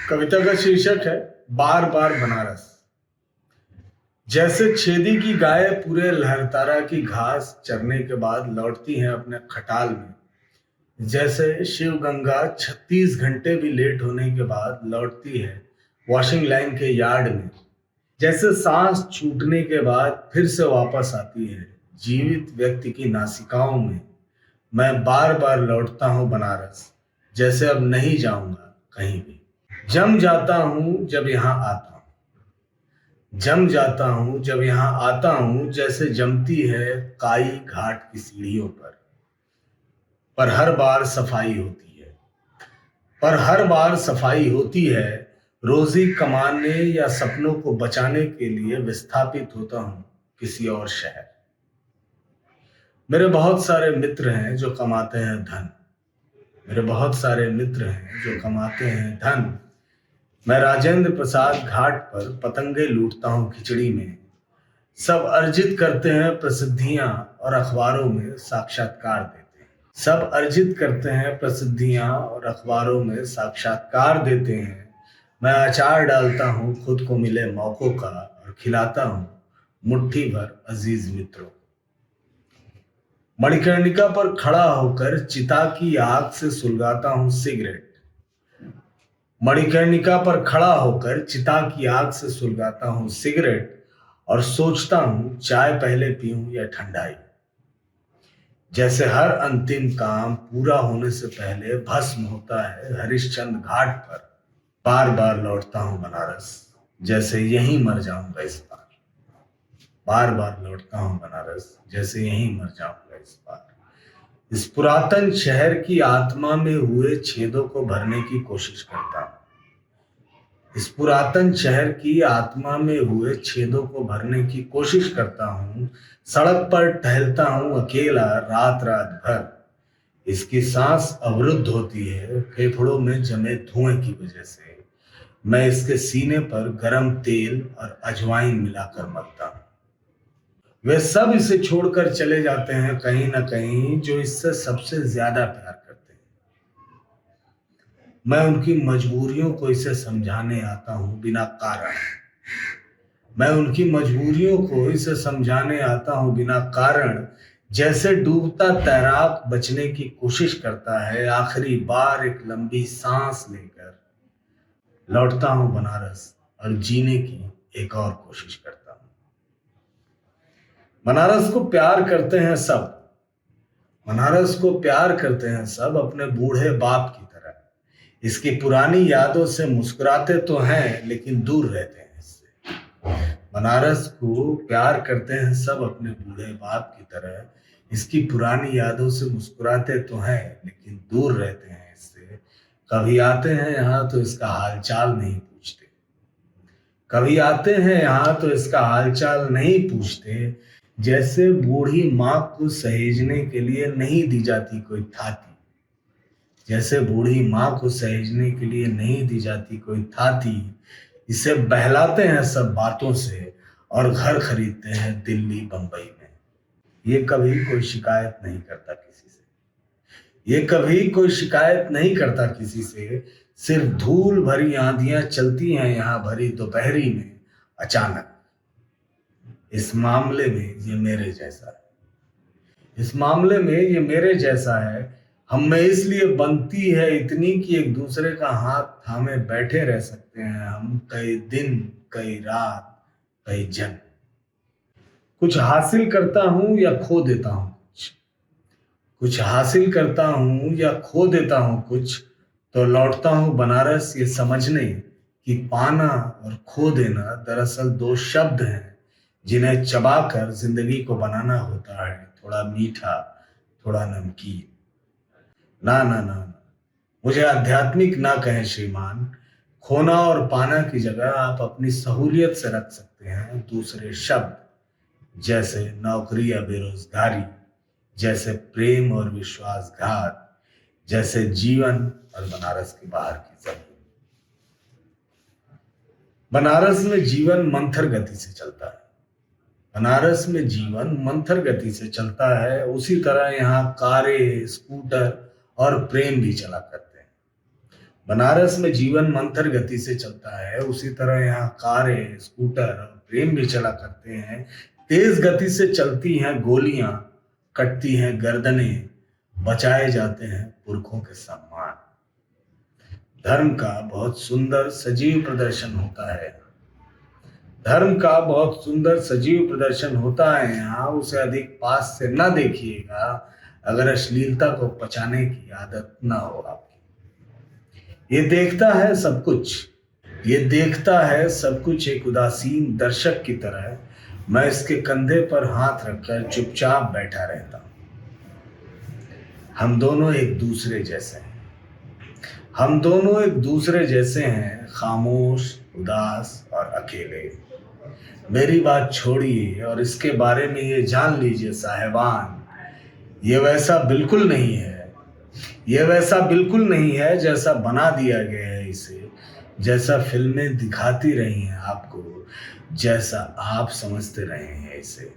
कविता का शीर्षक है बार बार बनारस। जैसे छेदी की गाय पूरे लहरतारा की घास चरने के बाद लौटती हैं अपने खटाल में, जैसे शिव गंगा 36 घंटे भी लेट होने के बाद लौटती है वॉशिंग लाइन के यार्ड में, जैसे सांस छूटने के बाद फिर से वापस आती है जीवित व्यक्ति की नासिकाओं में, मैं बार बार लौटता हूँ बनारस, जैसे अब नहीं जाऊंगा कहीं भी। जम जाता हूँ जब यहाँ आता हूँ, जम जाता हूँ जब यहाँ आता हूँ, जैसे जमती है काई घाट की सीढ़ियों पर हर बार सफाई होती है, पर हर बार सफाई होती है। रोजी कमाने या सपनों को बचाने के लिए विस्थापित होता हूँ किसी और शहर। मेरे बहुत सारे मित्र हैं जो कमाते हैं धन, मेरे बहुत सारे मित्र हैं जो कमाते हैं धन। मैं राजेंद्र प्रसाद घाट पर पतंगे लूटता हूँ खिचड़ी में। सब अर्जित करते हैं प्रसिद्धियां और अखबारों में साक्षात्कार देते हैं। सब अर्जित करते हैं प्रसिद्धियां और अखबारों में साक्षात्कार देते हैं। मैं अचार डालता हूँ खुद को मिले मौकों का और खिलाता हूँ मुट्ठी भर अजीज मित्रों। मणिकर्णिका पर खड़ा होकर चिता की आग से सुलगाता हूँ सिगरेट। मणिकर्णिका पर खड़ा होकर चिता की आग से सुलगाता हूँ सिगरेट और सोचता हूँ चाय पहले पीऊं या ठंडाई। जैसे हर अंतिम काम पूरा होने से पहले भस्म होता है हरिश्चंद्र घाट पर, बार बार लौटता हूँ बनारस, जैसे यहीं मर जाऊंगा इस बार। बार बार लौटता हूँ बनारस, जैसे यहीं मर जाऊंगा इस बार। इस पुरातन शहर की आत्मा में हुए छेदों को भरने की कोशिश करता हूँ। इस पुरातन शहर की आत्मा में हुए छेदों को भरने की कोशिश करता हूँ। सड़क पर टहलता हूँ अकेला रात रात भर। इसकी सांस अवरुद्ध होती है फेफड़ों में जमे धुएं की वजह से। मैं इसके सीने पर गरम तेल और अजवाइन मिलाकर मलता हूँ। वे सब इसे छोड़कर चले जाते हैं कहीं ना कहीं जो इससे सबसे ज्यादा प्यार करते हैं। मैं उनकी मजबूरियों को इसे समझाने आता हूँ बिना कारण। मैं उनकी मजबूरियों को इसे समझाने आता हूँ बिना कारण। जैसे डूबता तैराक बचने की कोशिश करता है, आखिरी बार एक लंबी सांस लेकर लौटता हूँ बनारस और जीने की एक और कोशिश करता हूँ। बनारस को प्यार करते हैं सब, बनारस को प्यार करते हैं सब अपने बूढ़े बाप की तरह। इसकी पुरानी यादों से मुस्कुराते तो हैं लेकिन दूर रहते हैं इससे। बनारस को प्यार करते हैं सब अपने बूढ़े बाप की तरह। इसकी पुरानी यादों से मुस्कुराते तो हैं लेकिन दूर रहते हैं इससे। कभी आते हैं यहाँ तो इसका हालचाल नहीं पूछते, कभी आते हैं यहाँ तो इसका हालचाल नहीं पूछते। जैसे बूढ़ी माँ को सहेजने के लिए नहीं दी जाती कोई थाती, जैसे बूढ़ी माँ को सहेजने के लिए नहीं दी जाती कोई थाती। इसे बहलाते हैं सब बातों से और घर खरीदते हैं दिल्ली बंबई में। ये कभी कोई शिकायत नहीं करता किसी से, ये कभी कोई शिकायत नहीं करता किसी से। सिर्फ धूल भरी आंधियां चलती हैं यहाँ भरी दोपहरी में अचानक। इस मामले में ये मेरे जैसा है, इस मामले में ये मेरे जैसा है। हम में इसलिए बनती है इतनी कि एक दूसरे का हाथ थामे बैठे रह सकते हैं हम कई दिन कई रात कई जन्म। कुछ हासिल करता हूं या खो देता हूं कुछ हासिल करता हूं या खो देता हूं कुछ, तो लौटता हूं बनारस ये समझने कि पाना और खो देना दरअसल दो शब्द हैं जिन्हें चबाकर जिंदगी को बनाना होता है, थोड़ा मीठा थोड़ा नमकीन। ना ना ना ना, मुझे आध्यात्मिक ना कहें श्रीमान। खोना और पाना की जगह आप अपनी सहूलियत से रख सकते हैं दूसरे शब्द, जैसे नौकरी या बेरोजगारी, जैसे प्रेम और विश्वासघात, जैसे जीवन और बनारस के बाहर की जमीन। बनारस में जीवन मंथर गति से चलता है, बनारस में जीवन मंथर गति से चलता है। उसी तरह यहाँ कारें स्कूटर और प्रेम भी चला करते हैं। बनारस में जीवन मंथर गति से चलता है, उसी तरह यहाँ कारें, स्कूटर और ट्रेन भी चला करते हैं। तेज गति से चलती हैं गोलियां, कटती हैं गर्दनें, बचाए जाते हैं पुरखों के सम्मान। धर्म का बहुत सुंदर सजीव प्रदर्शन होता है। धर्म का बहुत सुंदर सजीव प्रदर्शन होता है यहाँ, उसे अधिक पास से न देखिएगा अगर अश्लीलता को पचाने की आदत ना हो आपकी। ये देखता है सब कुछ, ये देखता है सब कुछ एक उदासीन दर्शक की तरह। मैं इसके कंधे पर हाथ रखकर चुपचाप बैठा रहता हूं। हम दोनों एक दूसरे जैसे हैं, हम दोनों एक दूसरे जैसे हैं, खामोश, उदास और अकेले। मेरी बात छोड़िए और इसके बारे में ये जान लीजिए साहिबान, ये वैसा बिल्कुल नहीं है, ये वैसा बिल्कुल नहीं है जैसा बना दिया गया है इसे, जैसा फिल्में दिखाती रही हैं आपको, जैसा आप समझते रहे हैं इसे।